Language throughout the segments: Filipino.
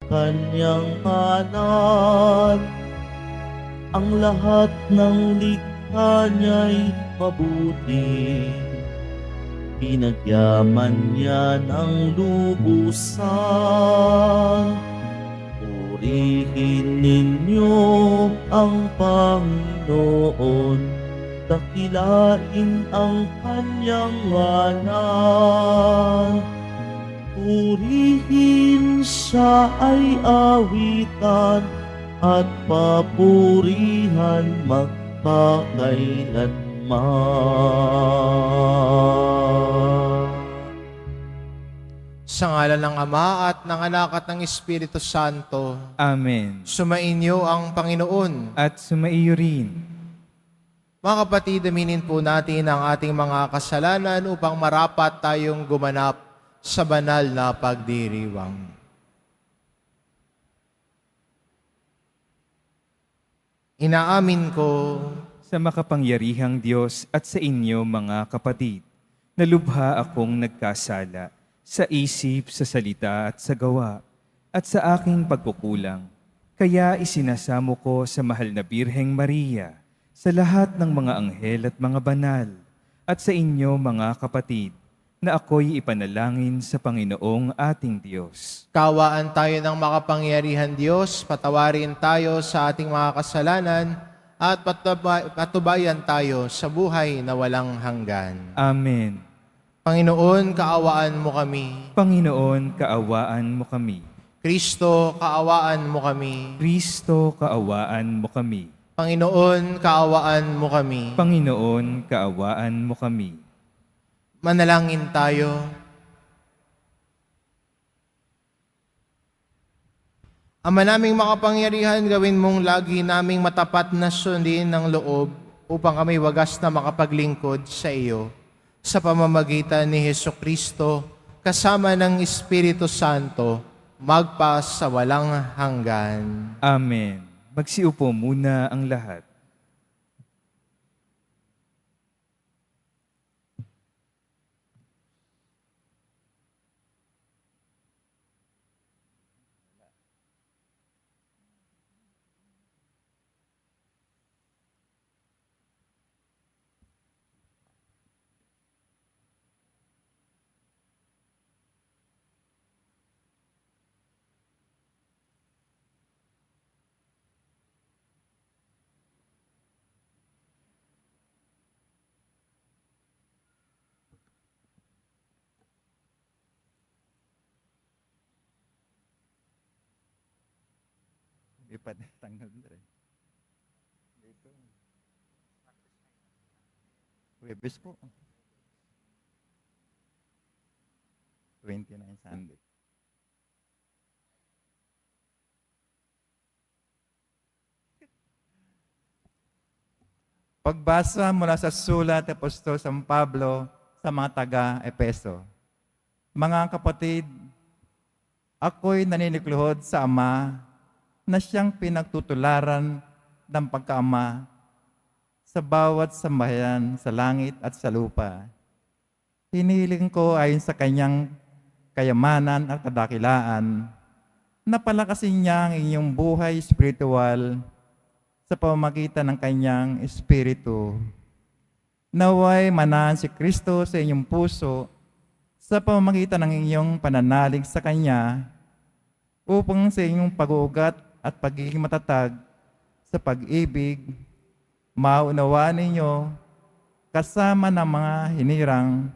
kanyang anak. Ang lahat ng likha niya'y mabuti, pinagyaman niya ng lubusan. Purihin ninyo ang Panginoon, dakilain ang kanyang ngalan. Purihin siya ay awitan at papurihan magpakailanman. Sa ngalan ng Ama at ng Anak at ng Espiritu Santo. Amen. Sumainyo ang Panginoon. At sumaiyo rin. Mga kapatid, aminin po natin ang ating mga kasalanan upang marapat tayong gumanap sa banal na pagdiriwang. Inaamin ko Sa makapangyarihang Diyos at sa inyo mga kapatid, na lubha akong nagkasala sa isip, sa salita at sa gawa, at sa aking pagkukulang. Kaya isinasamo ko sa mahal na Birheng Maria, sa lahat ng mga anghel at mga banal, at sa inyo mga kapatid, na ako'y ipanalangin sa Panginoong ating Diyos. kawaan tayo ng makapangyarihan Diyos, patawarin tayo sa ating mga kasalanan, at patubayan tayo sa buhay na walang hanggan. Amen. Panginoon, kaawaan mo kami. Panginoon, kaawaan mo kami. Kristo, kaawaan mo kami. Kristo, kaawaan mo kami. Panginoon, kaawaan mo kami. Panginoon, kaawaan mo kami. Manalangin tayo. Ama naming makapangyarihan, gawin mong lagi naming matapat na sundin ng loob upang kami wagas na makapaglingkod sa iyo sa pamamagitan ni Hesukristo kasama ng Espiritu Santo magpa sa walang hanggan. Amen. Magsiupo muna ang lahat. Lipat tanggal rin. Dito. Webes po. 29 Sunday. Pagbasa mula sa sulat ni Apostol San Pablo sa mga taga-Epeso. Mga kapatid, ako'y naninikluhod sa Ama na siyang pinagtutularan ng pagkaama sa bawat sambahayan sa langit at sa lupa. Hinihiling ko ayon sa kanyang kayamanan at kadakilaan na palakasin niya ang inyong buhay espiritual sa pamamagitan ng kanyang Espiritu. Naway manahan si Kristo sa inyong puso sa pamamagitan ng inyong pananalig sa Kanya upang sa inyong pag-uugat at pagiging matatag sa pag-ibig, maunawaan ninyo kasama ng mga hinirang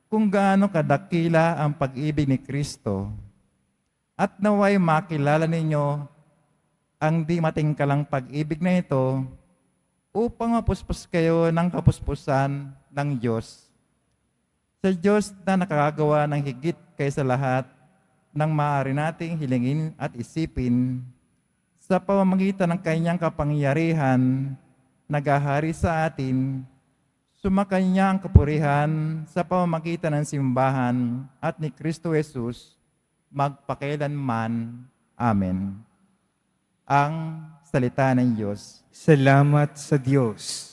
kung gaano kadakila ang pag-ibig ni Kristo. At naway makilala ninyo ang di matingkalang pag-ibig na ito upang mapuspos kayo ng kapuspusan ng Diyos. Sa Diyos na nakakagawa ng higit kaysa lahat ng maaari nating hilingin at isipin sa pamamagitan ng kanyang kapangyarihan nagahari sa atin, sumakanya ang kapurihan sa pamamagitan ng simbahan at ni Kristo Jesus magpakailanman. Amen. Ang salita ng Diyos. Salamat sa Diyos.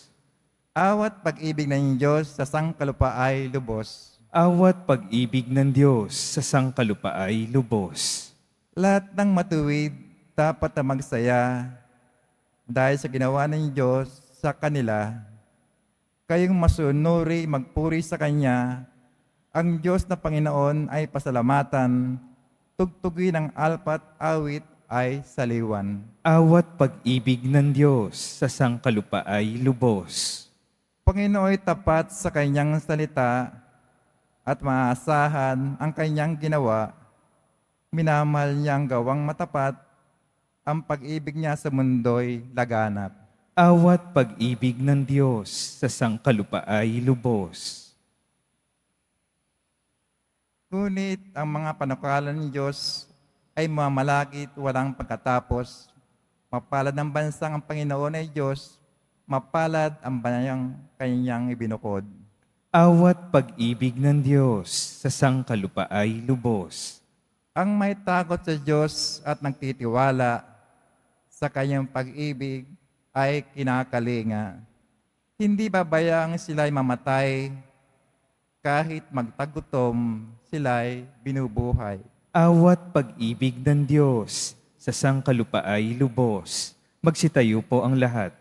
Awat pag-ibig ng Diyos sa sangkalupa ay lubos. Awat pag-ibig ng Diyos sa sangkalupa ay lubos. Lahat ng matuwid dapat na magsaya dahil sa ginawa ng Diyos sa kanila. Kayong masunuri, magpuri sa Kanya. Ang Diyos na Panginoon ay pasalamatan. Tugtugin ang alpat awit ay saliwan. Awat pag-ibig ng Diyos sa sangkalupa ay lubos. Panginoon ay tapat sa Kanyang salita at maaasahan ang Kanyang ginawa. Minamahal niya ang gawang matapat, ang pag-ibig niya sa mundo'y laganap. Awat pag-ibig ng Diyos sa sangkalupa ay lubos. Ngunit ang mga panukala ng Diyos ay mamalagit walang pagkatapos. Mapalad ang bansang ang Panginoon ay Diyos, mapalad ang banayang Kanyang ibinukod. Awat pag-ibig ng Diyos sa sangkalupa ay lubos. Ang may takot sa Diyos at nagtitiwala sa Kanyang pag-ibig ay kinakalinga. Hindi babayang sila'y mamatay, kahit magtagutom sila'y binubuhay. Awat pag-ibig ng Diyos sa sangkalupa ay lubos. Magsitayo po ang lahat.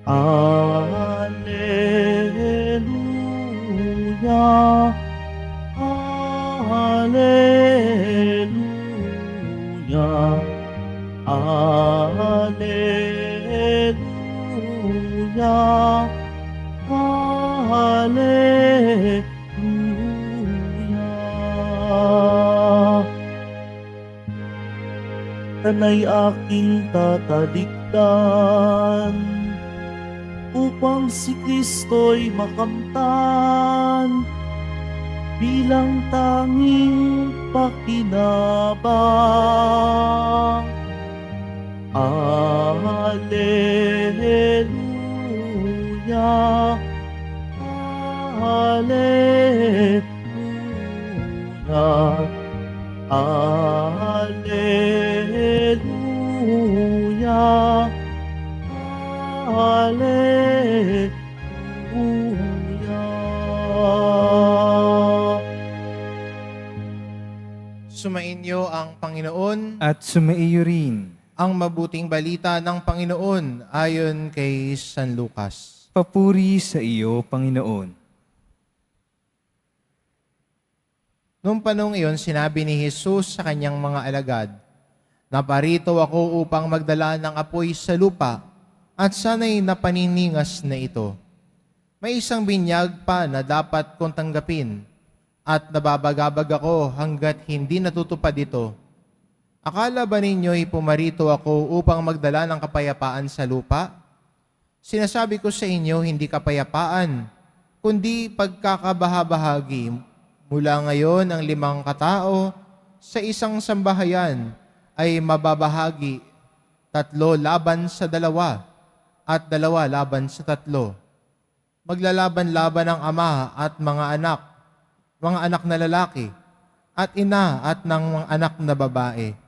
Alleluia, Alleluia, Alleluia, Alleluia. Tanay aking tatalikdan upang si Kristo'y makamtan bilang tanging pakinabang. Alleluia, Alleluia, Alleluia, Alleluia. Sumainyo ang Panginoon, At sumaiyo rin. ang mabuting balita ng Panginoon ayon kay San Lucas. Papuri sa iyo, Panginoon. Noong panong iyon, sinabi ni Jesus sa kanyang mga alagad, "Naparito ako upang magdala ng apoy sa lupa, at sana'y napaniningas na ito. May isang binyag pa na dapat kong tanggapin, at nababagabag ako hanggat hindi natutupad ito. Akala ba ninyo'y pumarito ako upang magdala ng kapayapaan sa lupa? Sinasabi ko sa inyo, hindi kapayapaan, kundi pagkakabahabahagi. Mula ngayon, ang 5 katao sa isang sambahayan ay mababahagi, 3 laban sa 2, at 2 laban sa 3. Maglalaban-laban ang ama at mga anak na lalaki, at ina at ng mga anak na babae.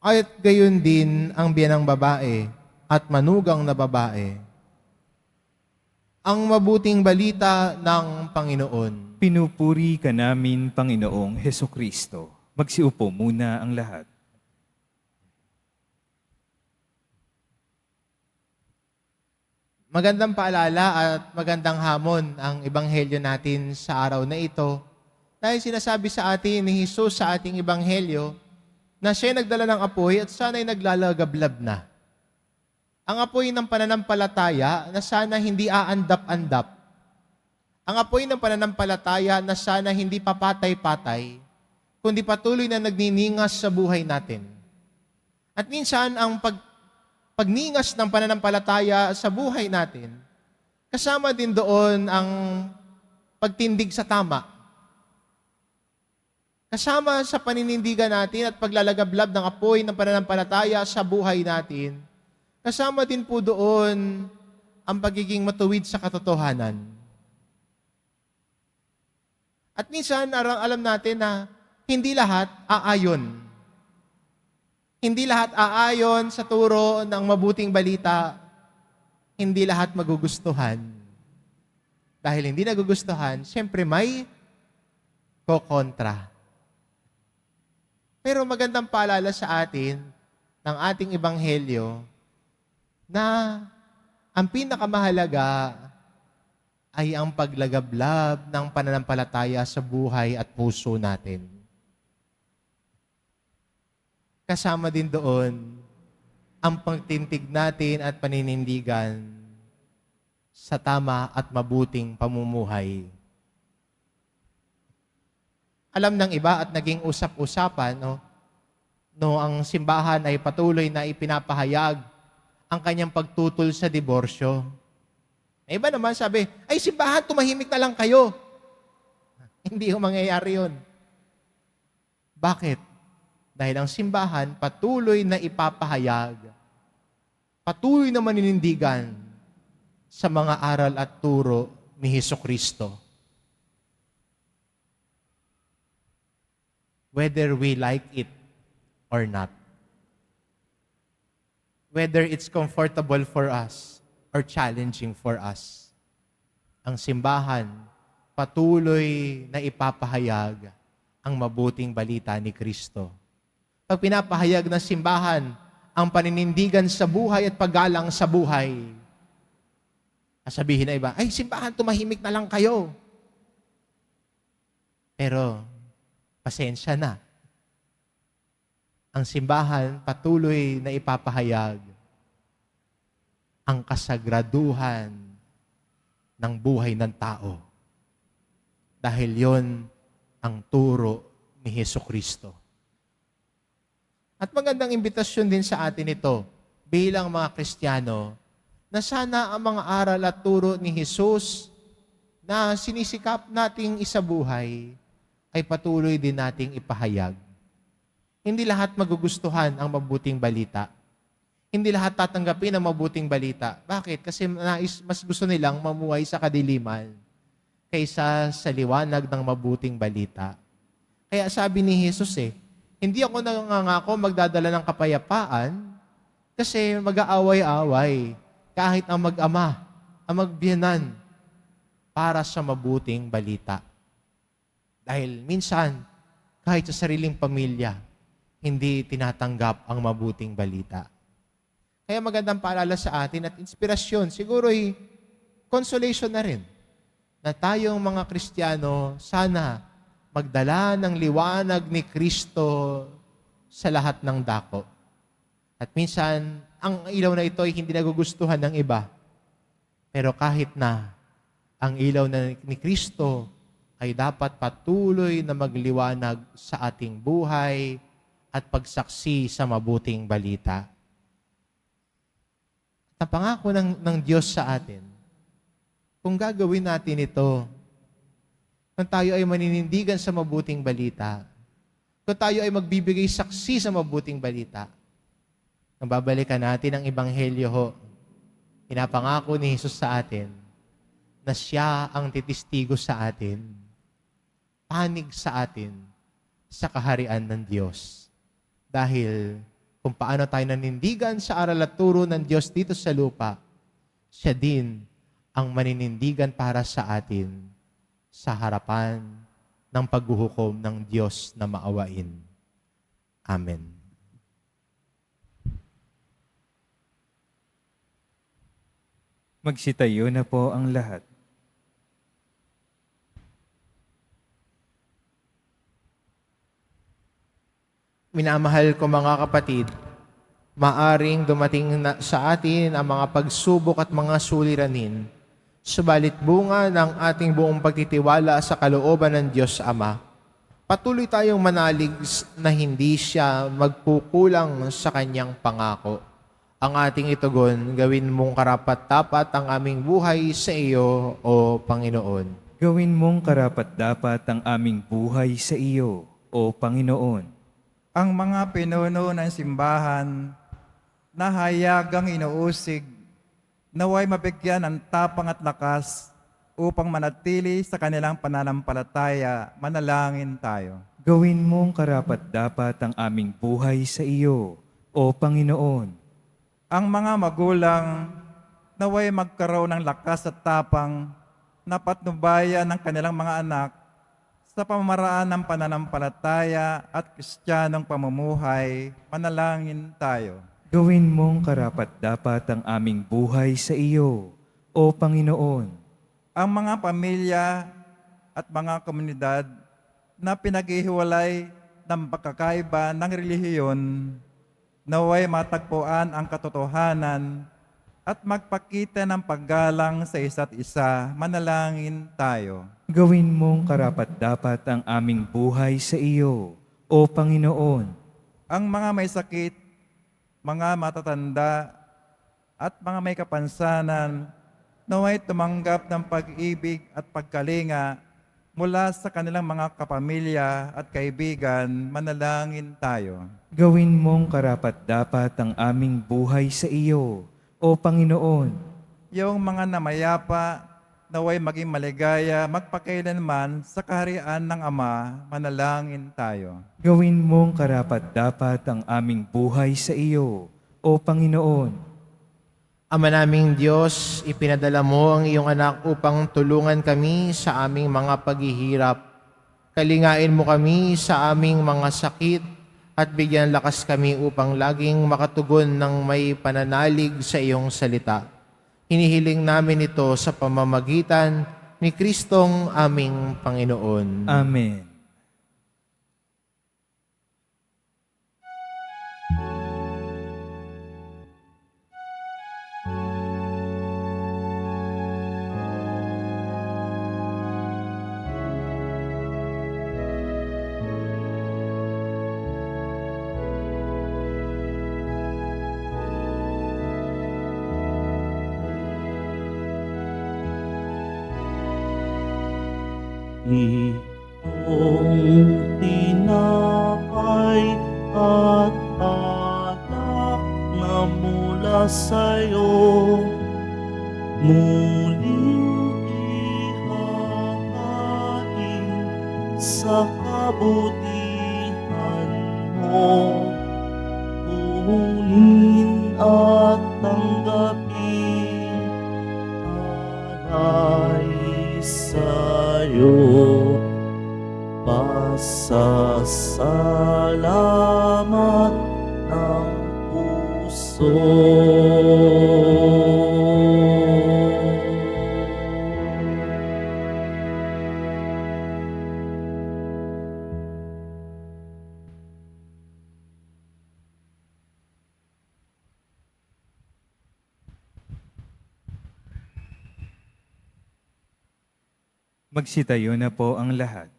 At gayon din ang biyanang babae at manugang na babae." Ang mabuting balita ng Panginoon. Pinupuri ka namin, Panginoong Hesukristo. Magsiupo muna ang lahat. Magandang paalala at magandang hamon ang ebanghelyo natin sa araw na ito. Dahil sinasabi sa atin ni Jesus sa ating ebanghelyo na siya nagdala ng apoy at sana'y naglalagablab na. Ang apoy ng pananampalataya na sana hindi aandap-andap. Ang apoy ng pananampalataya na sana hindi papatay-patay, kundi patuloy na nagniningas sa buhay natin. At minsan, ang pagningas ng pananampalataya sa buhay natin, kasama din doon ang pagtindig sa tama. Kasama sa paninindigan natin at paglalagablab ng apoy ng pananampalataya sa buhay natin, kasama din po doon ang pagiging matuwid sa katotohanan. At minsan, alam natin na hindi lahat aayon. Hindi lahat aayon sa turo ng mabuting balita. Hindi lahat magugustuhan. Dahil hindi nagugustuhan, siyempre may kokontra. Pero magandang paalala sa atin ng ating ebanghelyo na ang pinakamahalaga ay ang paglagablab ng pananampalataya sa buhay at puso natin. Kasama din doon ang pagtintig natin at paninindigan sa tama at mabuting pamumuhay. Alam ng iba at naging usap-usapan, no ang simbahan ay patuloy na ipinapahayag ang kanyang pagtutol sa diborsyo. May iba naman sabi, ay simbahan, tumahimik na lang kayo. Hindi mangyayari yun. Bakit? Dahil ang simbahan patuloy na ipapahayag, patuloy na maninindigan sa mga aral at turo ni Hesukristo. Whether we like it or not. Whether it's comfortable for us or challenging for us. Ang simbahan patuloy na ipapahayag ang mabuting balita ni Kristo. Pag pinapahayag ng simbahan ang paninindigan sa buhay at paggalang sa buhay, sabihin na iba, ay simbahan, tumahimik na lang kayo. Pero, pasensya na. Ang simbahan patuloy na ipapahayag ang kasagraduhan ng buhay ng tao. Dahil yon ang turo ni Hesukristo. At magandang imbitasyon din sa atin ito bilang mga Kristiyano na sana ang mga aral at turo ni Jesus na sinisikap nating isabuhay ay patuloy din nating ipahayag. Hindi lahat magugustuhan ang mabuting balita. Hindi lahat tatanggapin ang mabuting balita. Bakit? Kasi mas gusto nilang mamuhay sa kadiliman kaysa sa liwanag ng mabuting balita. Kaya sabi ni Jesus hindi ako nangangako magdadala ng kapayapaan kasi mag-aaway-away kahit ang mag-ama, ang magbiyanan para sa mabuting balita. Dahil minsan, kahit sa sariling pamilya, hindi tinatanggap ang mabuting balita. Kaya magandang paalala sa atin at inspirasyon, siguro consolation na rin, na tayong mga Kristiyano, sana magdala ng liwanag ni Kristo sa lahat ng dako. At minsan, ang ilaw na ito ay hindi nagugustuhan ng iba. Pero kahit na ang ilaw ni Kristo ay dapat patuloy na magliwanag sa ating buhay at pagsaksi sa mabuting balita. At ang pangako ng Diyos sa atin, kung gagawin natin ito, kung tayo ay maninindigan sa mabuting balita, kung tayo ay magbibigay saksi sa mabuting balita, nang babalikan natin ang Ebanghelyo pinapangako ni Jesus sa atin na siya ang titistigo sa atin, panig sa atin sa kaharian ng Diyos. Dahil kung paano tayo nanindigan sa aral at turo ng Diyos dito sa lupa, siya din ang maninindigan para sa atin sa harapan ng paghuhukom ng Diyos na maawain. Amen. Magsitayo na po ang lahat. Minamahal ko mga kapatid, maaring dumating sa atin ang mga pagsubok at mga suliranin, subalit bunga ng ating buong pagtitiwala sa kalooban ng Diyos Ama, patuloy tayong manalig na hindi siya magkukulang sa kanyang pangako. Ang ating itugon, gawin mong karapat-dapat ang aming buhay sa iyo, O Panginoon. Gawin mong karapat-dapat ang aming buhay sa iyo, O Panginoon. Ang mga pinuno ng simbahan na hayagang inuusig naway mabigyan ng tapang at lakas upang manatili sa kanilang pananampalataya, manalangin tayo. Gawin mong karapat-dapat ang aming buhay sa iyo, O Panginoon. Ang mga magulang naway magkaroon ng lakas at tapang na patnubayan ng kanilang mga anak sa pamamaraan ng pananampalataya at kristyanong pamumuhay, manalangin tayo. Gawin mong karapat-dapat ang aming buhay sa iyo, O Panginoon. Ang mga pamilya at mga komunidad na pinaghihiwalay ng pagkakaiba ng relihiyon, naway matagpuan ang katotohanan at magpakita ng paggalang sa isa't isa, manalangin tayo. Gawin mong karapat-dapat ang aming buhay sa iyo, O Panginoon. Ang mga may sakit, mga matatanda, at mga may kapansanan, naway tumanggap ng pag-ibig at pagkalinga mula sa kanilang mga kapamilya at kaibigan, manalangin tayo. Gawin mong karapat-dapat ang aming buhay sa iyo, O Panginoon. Yung mga namayapa, naway maging maligaya, magpakailanman sa kaharian ng Ama, manalangin tayo. Gawin mong karapat-dapat ang aming buhay sa iyo, O Panginoon. Ama naming Diyos, ipinadala mo ang iyong anak upang tulungan kami sa aming mga paghihirap. Kalingain mo kami sa aming mga sakit at bigyan lakas kami upang laging makatugon ng may pananalig sa iyong salita. Hinihiling namin ito sa pamamagitan ni Kristong aming Panginoon. Amen. Itong tinapay at alak na mula sa'yo, muling ihahain sa kabutihan mo. Kunin at tanggapin alay sa'yo. Pasasalamat ng puso. Magsitayo na po ang lahat.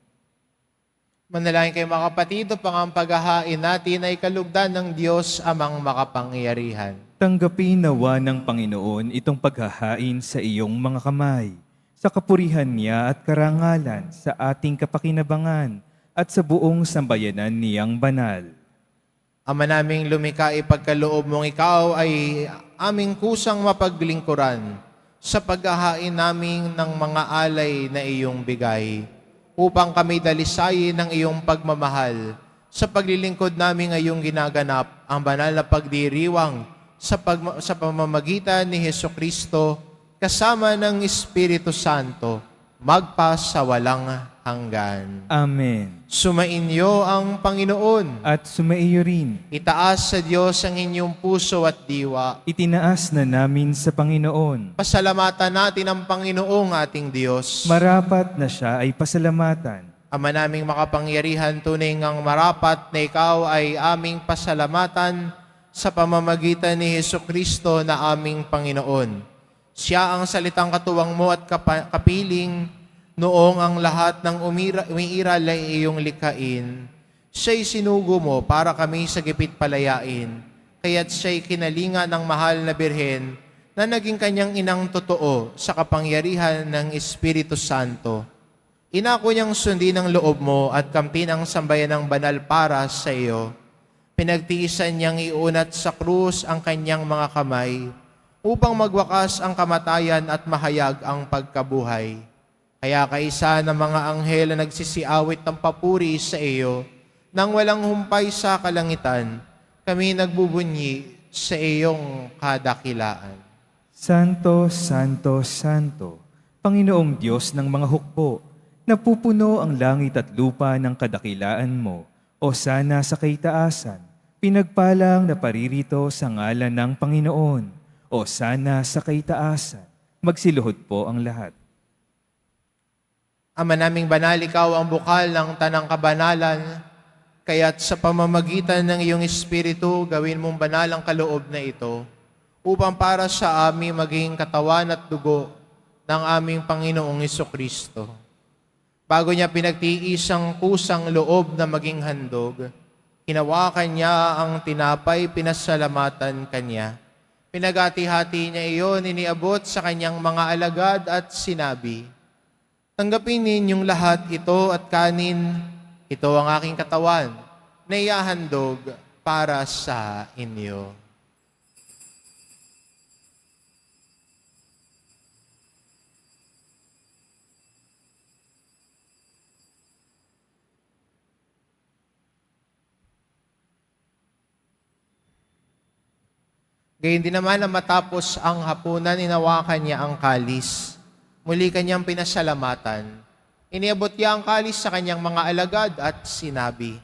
Manalangin kayo mga kapatid, upang ang paghahain natin ay kalugdan ng Diyos amang makapangyarihan. Tanggapin nawa ng Panginoon itong paghahain sa iyong mga kamay, sa kapurihan niya at karangalan, sa ating kapakinabangan, at sa buong sambayanan niyang banal. Ama naming lumikha, ipagkaloob mong ikaw ay aming kusang mapaglingkuran sa paghahain namin ng mga alay na iyong bigay, upang kami dalisayin ng iyong pagmamahal sa paglilingkod namin ngayong ginaganap ang banal na pagdiriwang sa pamamagitan ni Hesukristo kasama ng Espiritu Santo, magpa sa walang hanggan. Amen. Sumainyo ang Panginoon. At sumaiyo rin, Itaas sa Diyos ang inyong puso at diwa. itinaas na namin sa Panginoon. Pasalamatan natin ang Panginoong ating Diyos. Marapat na siya ay pasalamatan. Ama naming makapangyarihan, tunay ngang marapat na ikaw ay aming pasalamatan sa pamamagitan ni Hesukristo na aming Panginoon. Siya ang salitang katuwang mo at kapiling noong ang lahat ng umiiral ay iyong likhain. Siya'y sinugo mo para kami sa gipit palayain, kaya't siya'y kinalinga ng mahal na birhen na naging kanyang inang totoo sa kapangyarihan ng Espiritu Santo. Inako niyang sundin ang loob mo at kamtin ang sambayan ng banal para sa iyo. Pinagtiisan niyang iunat sa krus ang kanyang mga kamay upang magwakas ang kamatayan at mahayag ang pagkabuhay. Kaya kaisa ng mga anghel na nagsisiawit ng papuri sa iyo, nang walang humpay sa kalangitan, kami nagbubunyi sa iyong kadakilaan. Santo, Santo, Santo, Panginoong Diyos ng mga hukbo, napupuno ang langit at lupa ng kadakilaan mo, o sana sa kaitaasan, pinagpalang na paririto sa ngalan ng Panginoon, o sana sa kaitaasan, magsiluhod po ang lahat. Ama naming banal, ikaw ang bukal ng tanang kabanalan, kaya't sa pamamagitan ng iyong Espiritu, gawin mong banal ang kaloob na ito, upang para sa amin maging katawan at dugo ng aming Panginoong Hesukristo. Bago niya pinagtiis ang kusang loob na maging handog, hinawakan niya ang tinapay, pinasalamatan kanya. Pinagati-hati niya iyon, iniabot sa kanyang mga alagad at sinabi, "Tanggapin ninyong lahat ito at kanin, ito ang aking katawan na ihahandog para sa inyo." Gayun din naman na matapos ang hapunan, inawakan niya ang kalis. Muli kanyang pinasalamatan. Iniabot niya ang kalis sa kanyang mga alagad at sinabi,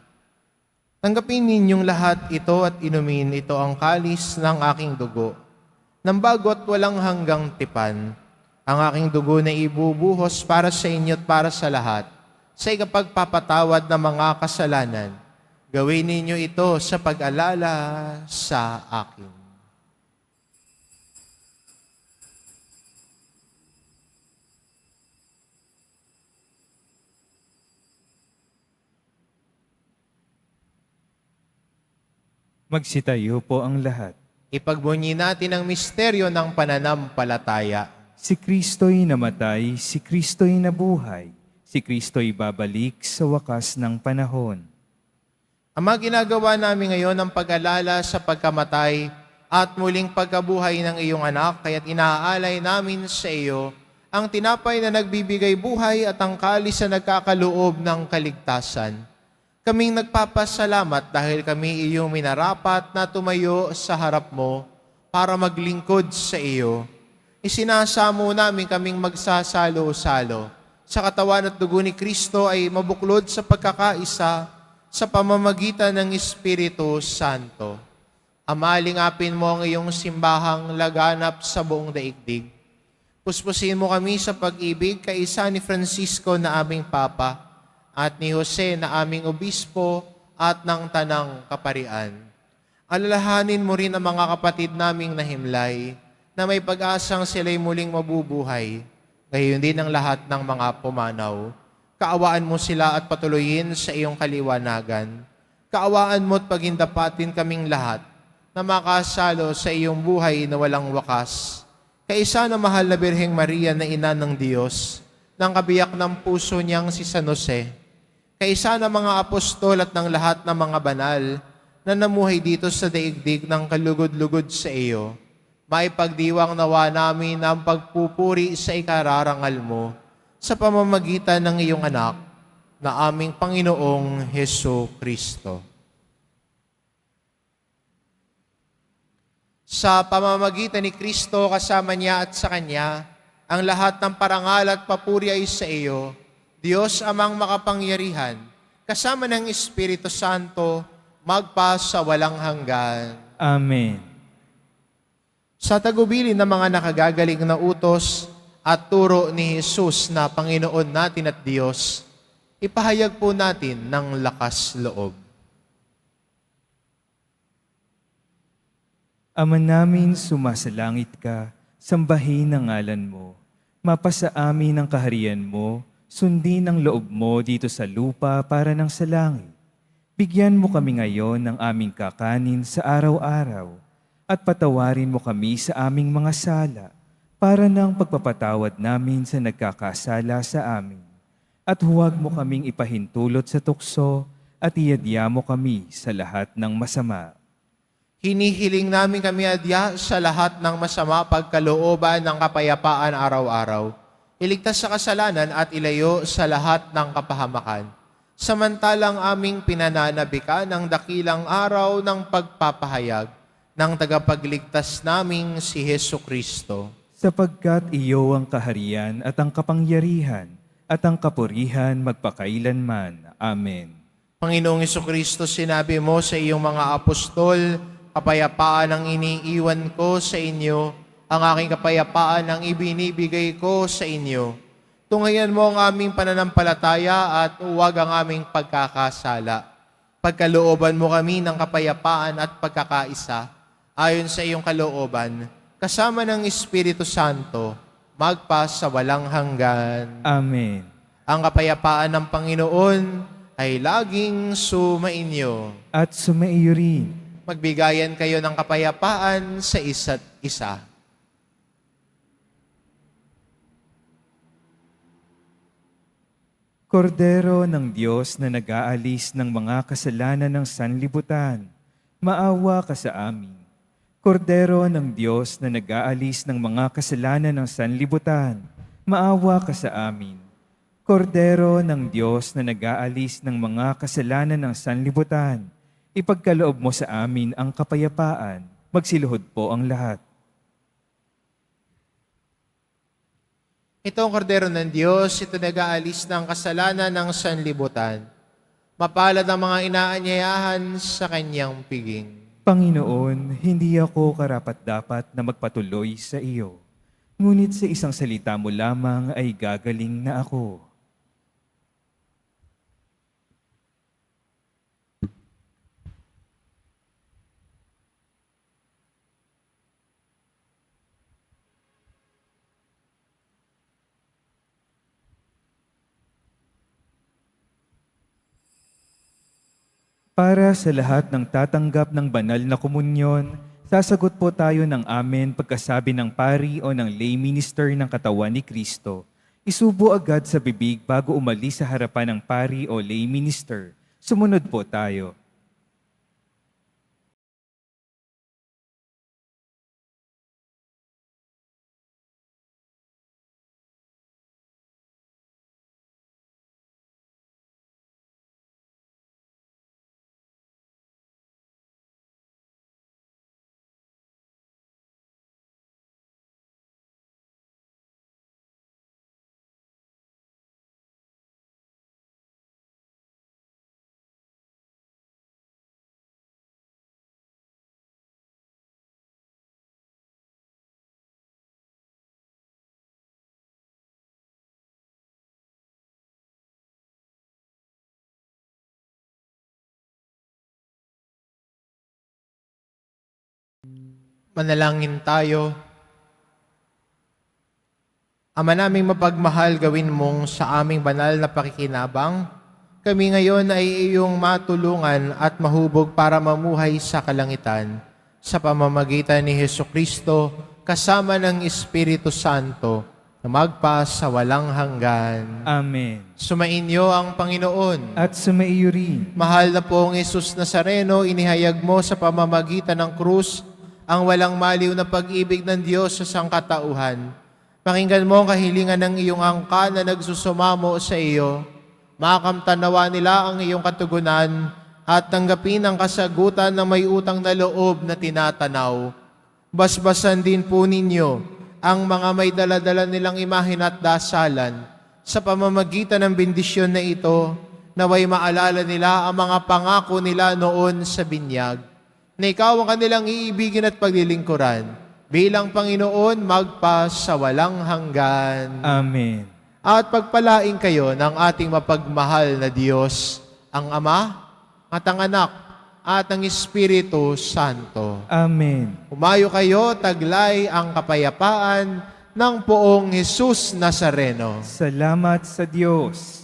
"Tanggapin ninyong lahat ito at inumin, ito ang kalis ng aking dugo. Nang bago't walang hanggang tipan, ang aking dugo na ibubuhos para sa inyo at para sa lahat, sa ikapagpapatawad ng mga kasalanan. Gawin ninyo ito sa pag-alala sa akin." Magsitayo po ang lahat. Ipagbunyi natin ang misteryo ng pananampalataya. Si Kristo'y namatay, si Kristo'y nabuhay, si Kristo'y babalik sa wakas ng panahon. Ama, ginagawa namin ngayon ang pag-alala sa pagkamatay at muling pagkabuhay ng iyong anak, kaya't inaalay namin sa iyo ang tinapay na nagbibigay buhay at ang kalis na nagkakaloob ng kaligtasan. Kaming nagpapasalamat dahil kami iyong minarapat na tumayo sa harap mo para maglingkod sa iyo. Isinasamo namin kaming magsasalo-salo sa katawan at dugo ni Kristo ay mabuklod sa pagkakaisa sa pamamagitan ng Espiritu Santo. Ama, lingapin mo ang iyong simbahang laganap sa buong daigdig. Puspusin mo kami sa pag-ibig kaisa ni Francisco na aming Papa, at ni Jose na aming obispo at ng tanang kaparian. Alalahanin mo rin ang mga kapatid naming nahimlay na may pag-asang sila'y muling mabubuhay, gayon din ang lahat ng mga pumanaw. Kaawaan mo sila at patuloyin sa iyong kaliwanagan. Kaawaan mo at pagindapatin kaming lahat na makasalo sa iyong buhay na walang wakas. Kaisa na mahal na Birheng Maria na ina ng Diyos, ng kabiyak ng puso niyang si San Jose, kaisa ng mga apostol at ng lahat ng mga banal na namuhay dito sa daigdig ng kalugod-lugod sa iyo, maipagdiwang nawa namin ang pagpupuri sa ikararangal mo sa pamamagitan ng iyong anak na aming Panginoong Hesu Kristo. Sa pamamagitan ni Kristo, kasama niya at sa Kanya, ang lahat ng parangal at papuri ay sa iyo, Diyos amang makapangyarihan, kasama ng Espiritu Santo, magpa sa walang hanggan. Amen. Sa tagubilin ng mga nakagagaling na utos at turo ni Jesus na Panginoon natin at Diyos, ipahayag po natin ng lakas loob. Ama namin, sumasalangit ka, sambahin ang ngalan mo. Mapasa amin ang kaharian mo, sundin ang loob mo dito sa lupa para ng sa langit. Bigyan mo kami ngayon ng aming kakanin sa araw-araw at patawarin mo kami sa aming mga sala para ng pagpapatawad namin sa nagkakasala sa amin. At huwag mo kaming ipahintulot sa tukso at iadya mo kami sa lahat ng masama. Hinihiling namin kami adya sa lahat ng masama pagkalooban ng kapayapaan araw-araw. Iligtas sa kasalanan at ilayo sa lahat ng kapahamakan. Samantalang aming pinananabikan ang dakilang araw ng pagpapahayag ng tagapagligtas naming si Hesu Kristo. sapagkat iyo ang kaharian at ang kapangyarihan at ang kapurihan magpakailanman. Amen. Panginoong Jesucristo, sinabi mo sa iyong mga apostol, kapayapaan ang iniiwan ko sa inyo, ang aking kapayapaan ang ibinibigay ko sa inyo. Tunghayan mo ang aming pananampalataya at huwag ang aming pagkakasala. Pagkalooban mo kami ng kapayapaan at pagkakaisa, ayon sa iyong kalooban, kasama ng Espiritu Santo, magpa sa walang hanggan. Amen. Ang kapayapaan ng Panginoon ay laging sumainyo. At sumaiyo rin. Magbigayan kayo ng kapayapaan sa isa't isa. Kordero ng Diyos na nag-aalis ng mga kasalanan ng sanlibutan, maawa ka sa amin. Kordero ng Diyos na nag-aalis ng mga kasalanan ng sanlibutan, maawa ka sa amin. Kordero ng Diyos na nag-aalis ng mga kasalanan ng sanlibutan, ipagkaloob mo sa amin ang kapayapaan. Magsiluhod po ang lahat. Ito ang kordero ng Diyos, ito nag-aalis ng kasalanan ng sanlibutan. Mapalad ang mga inaanyayahan sa kanyang piging. Panginoon, hindi ako karapat-dapat na magpatuloy sa iyo. Ngunit sa isang salita mo lamang ay gagaling na ako. Para sa lahat ng tatanggap ng banal na komunyon, sasagot po tayo ng amen pagkasabi ng pari o ng lay minister ng katawan ni Kristo. Isubo agad sa bibig bago umalis sa harapan ng pari o lay minister. Sumunod po tayo. Manalangin tayo. Ama naming mapagmahal, gawin mong sa aming banal na pakikinabang, kami ngayon ay iyong matulungan at mahubog para mamuhay sa kalangitan sa pamamagitan ni Jesucristo kasama ng Espiritu Santo na magpa sa walang hanggan. Amen. Sumainyo ang Panginoon. At sumaiyo rin. Mahal na pong Jesus Nazareno, inihayag mo sa pamamagitan ng krus ang walang maliw na pag-ibig ng Diyos sa sangkatauhan. Pakinggan mo ang kahilingan ng iyong angka na nagsusumamo sa iyo. Makamtanawa nila ang iyong katugunan at tanggapin ang kasagutan ng may utang na loob na tinatanaw. Basbasan din po ninyo ang mga may daladala nilang imahin at dasalan. Sa pamamagitan ng bendisyon na ito, naway maalala nila ang mga pangako nila noon sa binyag, na ikaw ang kanilang iibigin at paglilingkuran, bilang Panginoon magpa sa walang hanggan. Amen. At pagpalain kayo ng ating mapagmahal na Diyos, ang Ama, at ang Anak, at ang Espiritu Santo. Amen. Umayo kayo, taglay ang kapayapaan ng poong Jesus Nazareno. Salamat sa Diyos.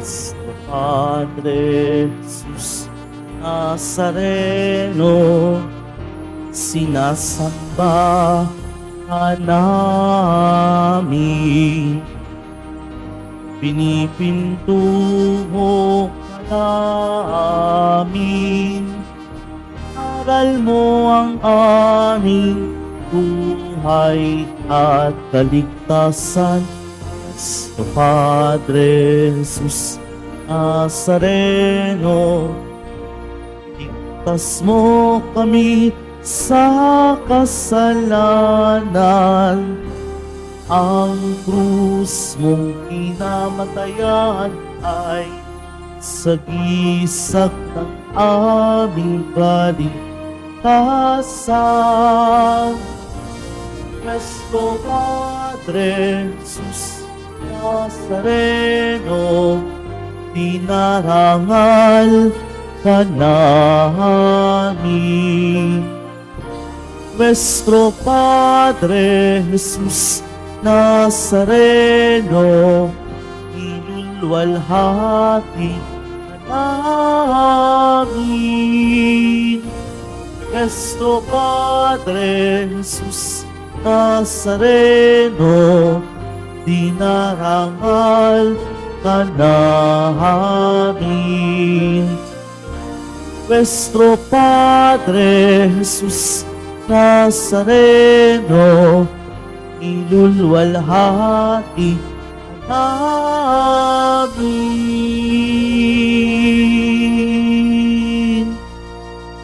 Nuestro Padre Jesus Nazareno, sinasamba ka namin. Pinipinto mo ka namin. Aral mo ang aming buhay at kaligtasan. Nuestro Padre Jesus Nazareno, Ligtas mo kami sa kasalanan. Ang krus mong kinamatayan ay sagisag ng aming kaligtasan. Nuestro Padre Jesus Nazareno, dinarangal ka namin. Nuestro Padre Jesus Nazareno, inulwalhati ka namin. Nuestro Padre Jesus Nazareno, dinarangal ka namin. Nuestro Padre Jesus Nazareno, inulwalhati ka